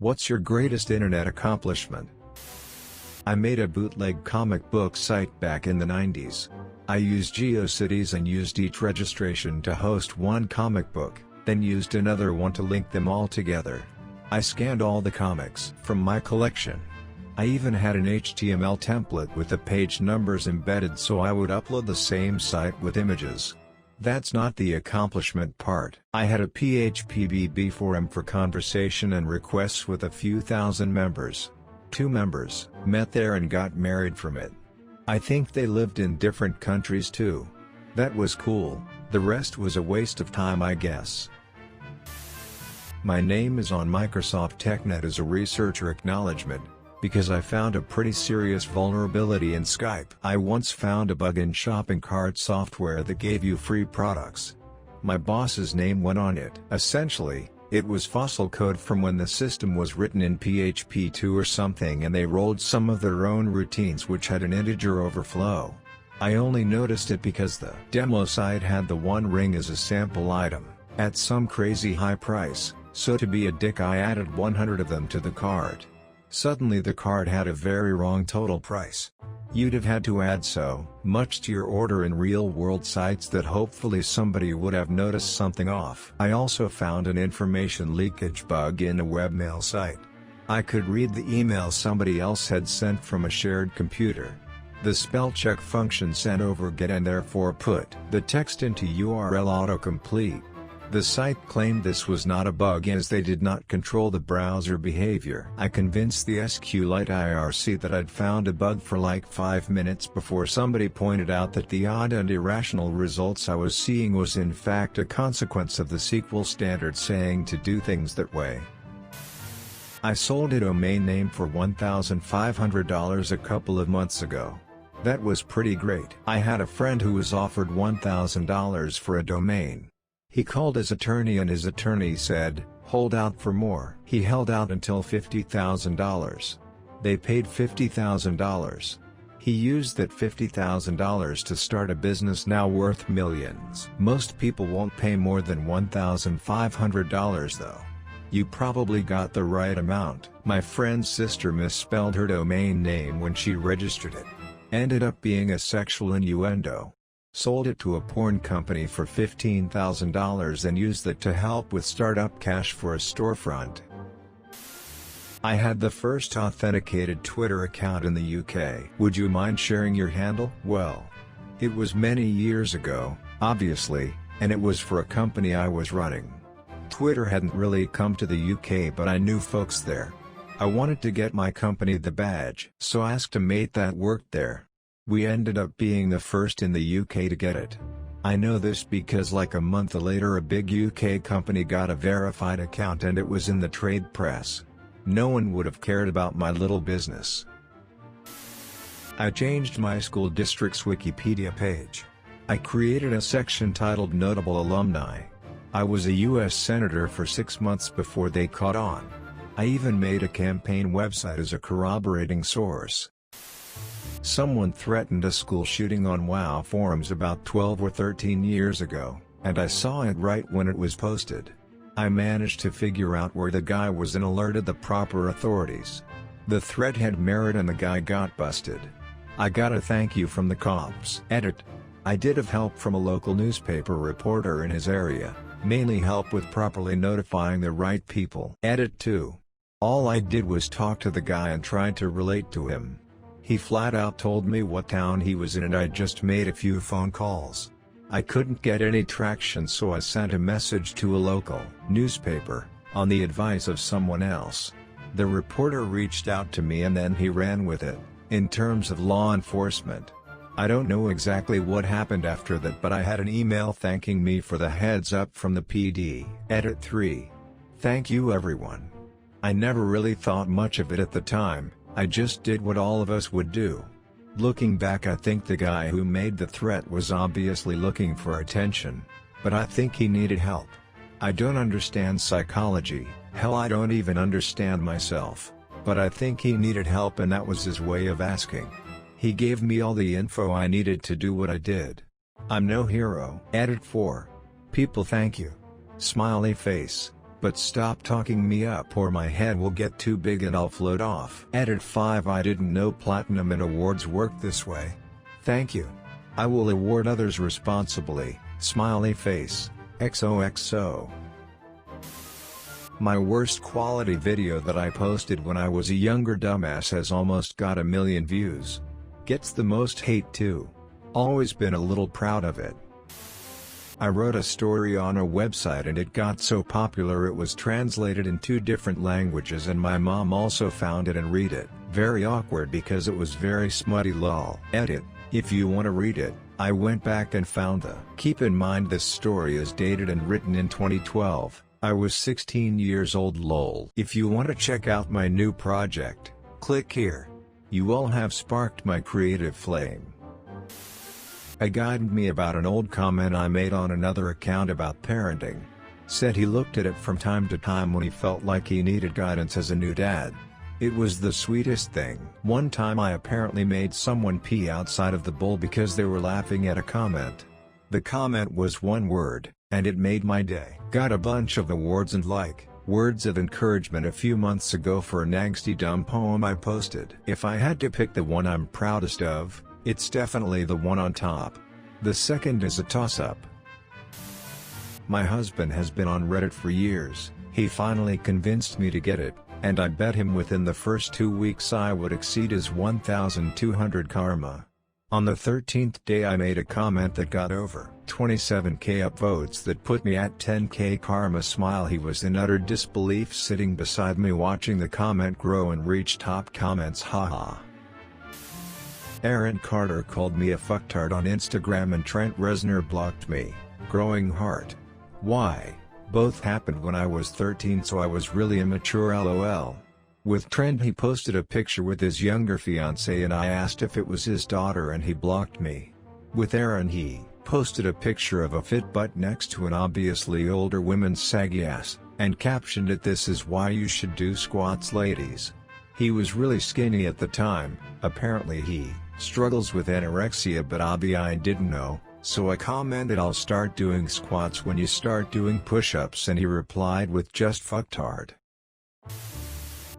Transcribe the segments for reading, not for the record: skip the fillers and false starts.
What's your greatest internet accomplishment? I made a bootleg comic book site back in the 90s. I used GeoCities and used each registration to host one comic book, then used another one to link them all together. I scanned all the comics from my collection. I even had an HTML template with the page numbers embedded so I would upload the same site with images. That's not the accomplishment part. I had a PHP forum for conversation and requests with a few thousand members. 2 members met there and got married from it. I think they lived in different countries too. That was cool. The rest was a waste of time, I guess. My name is on Microsoft TechNet as a researcher acknowledgement, because I found a pretty serious vulnerability in Skype. I once found a bug in shopping cart software that gave you free products. My boss's name went on it. Essentially, it was fossil code from when the system was written in PHP 2 or something, and they rolled some of their own routines which had an integer overflow. I only noticed it because the demo site had the One Ring as a sample item, at some crazy high price, so to be a dick I added 100 of them to the cart. Suddenly the cart had a very wrong total price. You'd have had to add so much to your order in real-world sites that hopefully somebody would have noticed something off. I also found an information leakage bug in a webmail site. I could read the email somebody else had sent from a shared computer. The spell check function sent over get and therefore put the text into URL autocomplete. The site claimed this was not a bug as they did not control the browser behavior. I convinced the SQLite IRC that I'd found a bug for like 5 minutes before somebody pointed out that the odd and irrational results I was seeing was in fact a consequence of the SQL standard saying to do things that way. I sold a domain name for $1,500 a couple of months ago. That was pretty great. I had a friend who was offered $1,000 for a domain. He called his attorney and his attorney said, "Hold out for more." He held out until $50,000. They paid $50,000. He used that $50,000 to start a business now worth millions. Most people won't pay more than $1,500 though. You probably got the right amount. My friend's sister misspelled her domain name when she registered it. Ended up being a sexual innuendo. Sold it to a porn company for $15,000 and used that to help with startup cash for a storefront. I had the first authenticated Twitter account in the UK. Would you mind sharing your handle? Well, it was many years ago, obviously, and it was for a company I was running. Twitter hadn't really come to the UK, but I knew folks there. I wanted to get my company the badge, so I asked a mate that worked there. We ended up being the first in the UK to get it. I know this because like a month later a big UK company got a verified account and it was in the trade press. No one would have cared about my little business. I changed my school district's Wikipedia page. I created a section titled Notable Alumni. I was a US Senator for 6 months before they caught on. I even made a campaign website as a corroborating source. Someone threatened a school shooting on WoW forums about 12 or 13 years ago, and I saw it right when it was posted. I managed to figure out where the guy was and alerted the proper authorities. The threat had merit and the guy got busted. I got a thank you from the cops. Edit. I did have help from a local newspaper reporter in his area, mainly help with properly notifying the right people. Edit 2. All I did was talk to the guy and tried to relate to him. He flat out told me what town he was in and I just made a few phone calls. I couldn't get any traction, so I sent a message to a local newspaper, on the advice of someone else. The reporter reached out to me and then he ran with it. In terms of law enforcement, I don't know exactly what happened after that, but I had an email thanking me for the heads up from the PD. Edit 3. Thank you everyone. I never really thought much of it at the time. I just did what all of us would do. Looking back, I think the guy who made the threat was obviously looking for attention, but I think he needed help. I don't understand psychology, hell I don't even understand myself, but I think he needed help and that was his way of asking. He gave me all the info I needed to do what I did. I'm no hero. Edit 4. People thank you. Smiley face. but stop talking me up or my head will get too big and I'll float off. Edit 5 I didn't know platinum and awards work this way. Thank you. I will award others responsibly, smiley face, XOXO. My worst quality video that I posted when I was a younger dumbass has almost got 1 million views. Gets the most hate too. Always been a little proud of it. I wrote a story on a website and it got so popular it was translated in 2 different languages and my mom also found it and read it. Very awkward because it was very smutty lol. Edit, if you want to read it, I went back and found the. Keep in mind this story is dated and written in 2012, I was 16 years old lol. If you want to check out my new project, click here. You all have sparked my creative flame. A guy DM'd me about an old comment I made on another account about parenting. Said he looked at it from time to time when he felt like he needed guidance as a new dad. It was the sweetest thing. One time I apparently made someone pee outside of the bowl because they were laughing at a comment. The comment was 1 word, and it made my day. Got a bunch of awards and words of encouragement a few months ago for an angsty dumb poem I posted. If I had to pick the one I'm proudest of, it's definitely the one on top. The second is a toss-up. My husband has been on Reddit for years, he finally convinced me to get it, and I bet him within the first 2 weeks I would exceed his 1,200 karma. On the 13th day I made a comment that got over 27k upvotes that put me at 10k karma smile. He was in utter disbelief sitting beside me watching the comment grow and reach top comments haha. Aaron Carter called me a fucktard on Instagram and Trent Reznor blocked me. Growing heart. Why? Both happened when I was 13 so I was really immature lol. With Trent he posted a picture with his younger fiancée and I asked if it was his daughter and he blocked me. With Aaron he posted a picture of a fit butt next to an obviously older woman's saggy ass, and captioned it "This is why you should do squats ladies." He was really skinny at the time, apparently he struggles with anorexia but I didn't know, so I commented "I'll start doing squats when you start doing push-ups" and he replied with "just fucktard."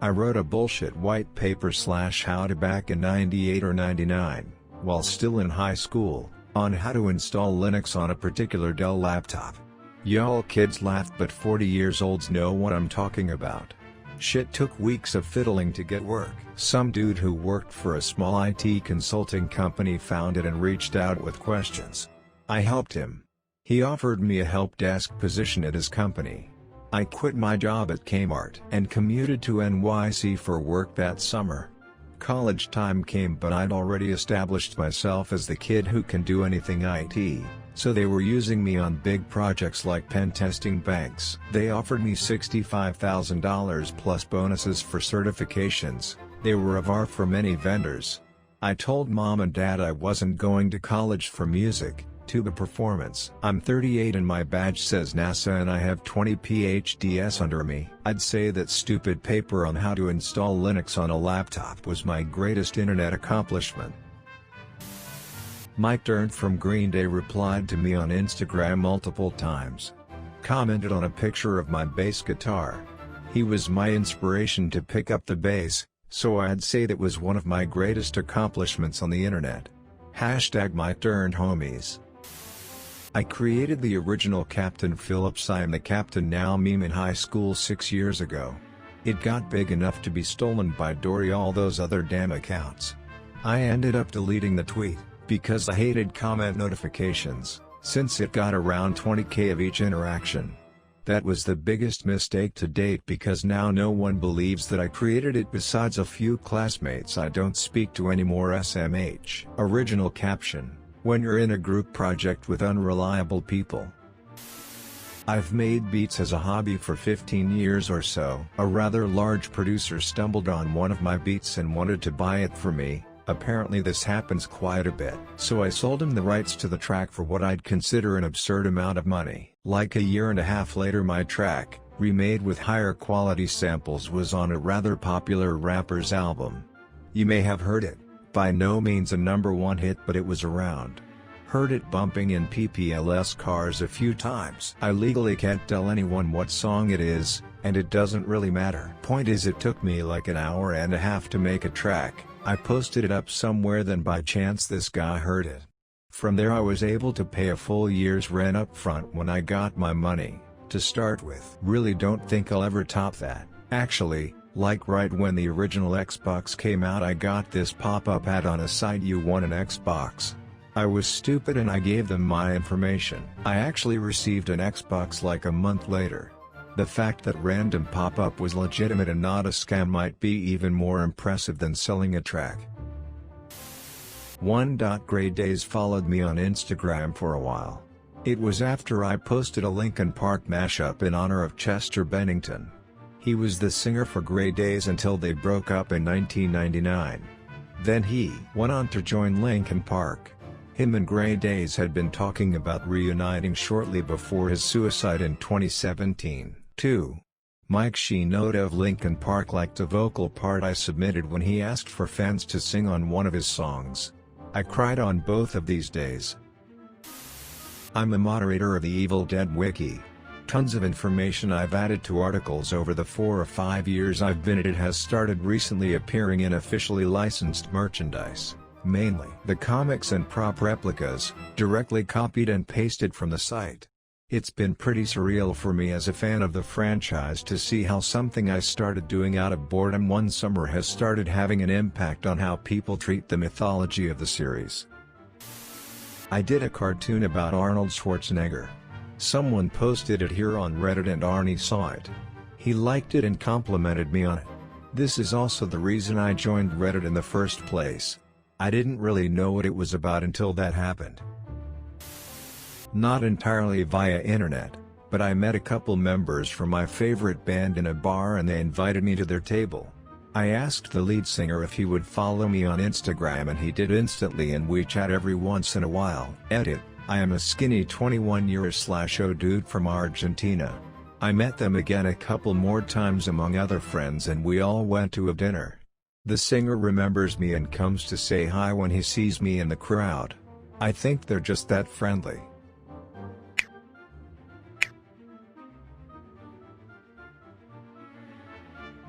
I wrote a bullshit white paper /how to back in 98 or 99, while still in high school, on how to install Linux on a particular Dell laptop. Y'all kids laugh but 40 years olds know what I'm talking about. Shit took weeks of fiddling to get work. Some dude who worked for a small IT consulting company found it and reached out with questions. I helped him. He offered me a help desk position at his company. I quit my job at Kmart and commuted to NYC for work that summer. College time came but I'd already established myself as the kid who can do anything IT, so they were using me on big projects like pen testing banks. They offered me $65,000 plus bonuses for certifications. They were a var for many vendors. I told mom and dad I wasn't going to college for music, tuba performance. I'm 38 and my badge says NASA and I have 20 PhDs under me. I'd say that stupid paper on how to install Linux on a laptop was my greatest internet accomplishment. Mike Dirnt from Green Day replied to me on Instagram multiple times. Commented on a picture of my bass guitar. He was my inspiration to pick up the bass, so I'd say that was one of my greatest accomplishments on the internet. Hashtag Mike Dirnt homies. I created the original Captain Phillips I am the Captain Now meme in high school 6 years ago. It got big enough to be stolen by Dory all those other damn accounts. I ended up deleting the tweet, because I hated comment notifications, since it got around 20k of each interaction. That was the biggest mistake to date because now no one believes that I created it besides a few classmates I don't speak to anymore. SMH. Original caption: when you're in a group project with unreliable people. I've made beats as a hobby for 15 years or so. A rather large producer stumbled on one of my beats and wanted to buy it for me. Apparently this happens quite a bit. So I sold him the rights to the track for what I'd consider an absurd amount of money. Like a year and a half later my track, remade with higher quality samples, was on a rather popular rapper's album. You may have heard it, by no means a #1 hit but it was around. Heard it bumping in PPLS cars a few times. I legally can't tell anyone what song it is, and it doesn't really matter. Point is, it took me like an hour and a half to make a track. I posted it up somewhere, then by chance this guy heard it. From there I was able to pay a full year's rent up front when I got my money, to start with. Really don't think I'll ever top that. Actually, like right when the original Xbox came out, I got this pop-up ad on a site: "You want an Xbox?" I was stupid and I gave them my information. I actually received an Xbox like a month later. The fact that random pop-up was legitimate and not a scam might be even more impressive than selling a track. 1. Grey Days followed me on Instagram for a while. It was after I posted a Linkin Park mashup in honor of Chester Bennington. He was the singer for Grey Days until they broke up in 1999. Then he went on to join Linkin Park. Him and Grey Days had been talking about reuniting shortly before his suicide in 2017. 2. Mike Shinoda of Linkin Park liked a vocal part I submitted when he asked for fans to sing on one of his songs. I cried on both of these days. I'm a moderator of the Evil Dead Wiki. Tons of information I've added to articles over the 4 or 5 years I've been at it has started recently appearing in officially licensed merchandise, mainly the comics and prop replicas, directly copied and pasted from the site. It's been pretty surreal for me as a fan of the franchise to see how something I started doing out of boredom one summer has started having an impact on how people treat the mythology of the series. I did a cartoon about Arnold Schwarzenegger. Someone posted it here on Reddit and Arnie saw it. He liked it and complimented me on it. This is also the reason I joined Reddit in the first place. I didn't really know what it was about until that happened. Not entirely via internet, but I met a couple members from my favorite band in a bar and they invited me to their table. I asked the lead singer if he would follow me on Instagram and he did instantly, and we chat every once in a while. Edit: I am a skinny 21-year-old dude from Argentina. I met them again a couple more times among other friends and we all went to a dinner. The singer remembers me and comes to say hi when he sees me in the crowd. I think they're just that friendly.